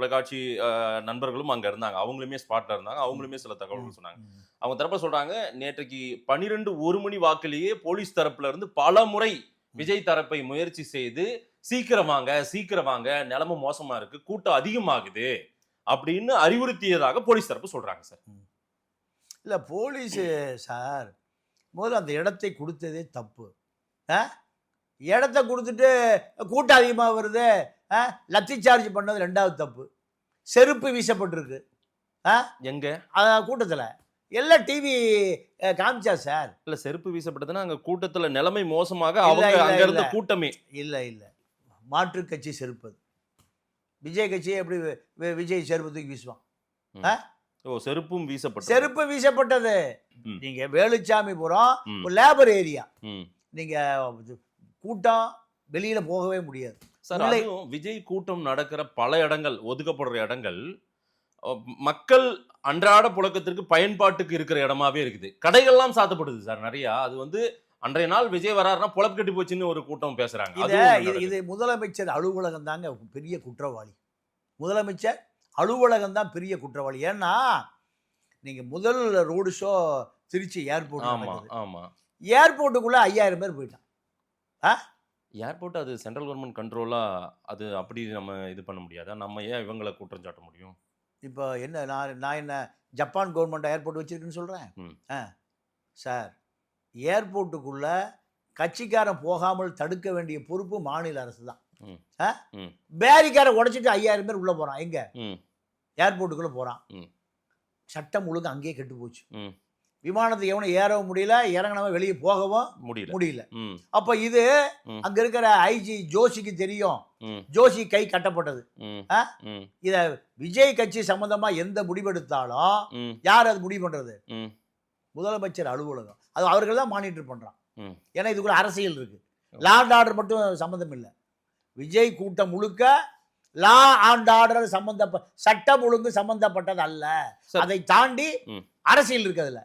தொலைக்காட்சி நண்பர்களும் அங்க இருந்தாங்க. அவங்களுமே ஸ்பாட்ல இருந்தாங்க. அவங்களுமே சில தகவல்கள் சொன்னாங்க. அவங்க தரப்ப சொல்றாங்க, நேற்றைக்கு 12 1 மணி வாக்கிலேயே போலீஸ் தரப்புல இருந்து பல முறை விஜய் தரப்பை முயற்சி செய்து சீக்கிரம் வாங்க, சீக்கிரம் வாங்க, நிலைமை மோசமா இருக்கு, கூட்டம் அதிகமாகுது அப்படின்னு அறிவுறுத்தியதாக போலீஸ் தரப்பு சொல்றாங்க சார். இல்ல போலீஸ் சார் முதல்ல அந்த இடத்தை கொடுத்ததே தப்பு. இடத்த கொடுத்துட்டு கூட்டம் அதிகமாக வருது, லத்தி சார்ஜ் பண்ணது ரெண்டாவது தப்பு. செருப்பு வீசப்பட்டிருக்கு எங்க கூட்டத்தில் எல்லாம் டிவி காமிச்சா சார். இல்ல செருப்பு வீசப்பட்டதுன்னா அங்க கூட்டத்துல நிலைமை மோசமாக அவங்க அங்க இருந்த கூட்டமே இல்ல மாற்று கட்சி செருப்பு. விஜய் கட்சியை எப்படி விஜய் செருப்பு தூக்கி வீசுவான்? செருப்பும் வீசப்பட்டது. செருப்பு வீசப்பட்டது. நீங்க வேலுச்சாமிபுரம் லேபர் ஏரியா, நீங்க கூட்டம் வெளியில போகவே முடியாது சார். அதுவும் விஜய் கூட்டம் நடக்கிற பல இடங்கள், ஒதுக்கப்படுற இடங்கள் மக்கள் அன்றாட புழக்கத்திற்கு பயன்பாட்டுக்கு இருக்கிற இடமாவே இருக்குது. கடைகள்லாம் சாத்தப்படுது சார் நிறைய. அது வந்து அன்றைய நாள் விஜய் வராருன்னா பொழப்பு கட்டி போச்சுன்னு ஒரு கூட்டம் பேசுறாங்க. இது முதலமைச்சர் அலுவலகம் தாங்க பெரிய குற்றவாளி. முதலமைச்சர் அலுவலகம் தான் பெரிய குற்றவாளி. ஏன்னா நீங்க முதல் ரோடு ஷோ திருச்சி ஏர்போர்ட். ஆமா, ஏர்போர்ட்டுக்குள்ள 5000 பேர் போயிட்டான். ஏர்போர்ட் அது சென்ட்ரல் கவர்மெண்ட் கண்ட்ரோலா, அது அப்படி நம்ம இது பண்ண முடியாதா? நம்ம ஏன் இவங்களை குற்றம் சாட்ட முடியும்? இப்போ என்ன நான் என்ன ஜப்பான் கவர்மெண்ட் ஏர்போர்ட் வச்சிருக்குன்னு சொல்கிறேன் சார். ஏர்போர்ட்டுக்குள்ள கட்சிக்காரன் போகாமல் தடுக்க வேண்டிய பொறுப்பு மாநில அரசு தான். பேரிக்காரை உடைச்சிட்டு 5000 பேர் உள்ள போறான். எங்க ஏர்போர்ட்டுக்குள்ள போறான். சட்டம் ஒழுங்கு அங்கேயே கெட்டு போச்சு. விமானத்தை எவனும் ஏறவும் முடியல, இறங்கினவன் வெளியே போகவும் முடியல. அப்ப இது அங்க இருக்கிற ஐஜி ஜோஷிக்கு தெரியும். ஜோஷி கை கட்டப்பட்டது. இத விஜய் கட்சி சம்பந்தமா எந்த முடிவெடுத்தாலும் யார் அது முடிவு பண்றது? முதலமைச்சர் அலுவலகம். அது அவர்கள் தான் மானிட்டர் பண்றான். ஏன்னா இதுக்குள்ள அரசியல் இருக்கு. லா அண்ட் ஆர்டர் மட்டும் சம்பந்தம் இல்லை. விஜய் கூட்டம் முழுக்க லா அண்ட் ஆர்டர் சம்பந்தப்பட்ட, சட்டம் ஒழுங்கு சம்பந்தப்பட்டது அல்ல. அதை தாண்டி அரசியல் இருக்கு அதுல.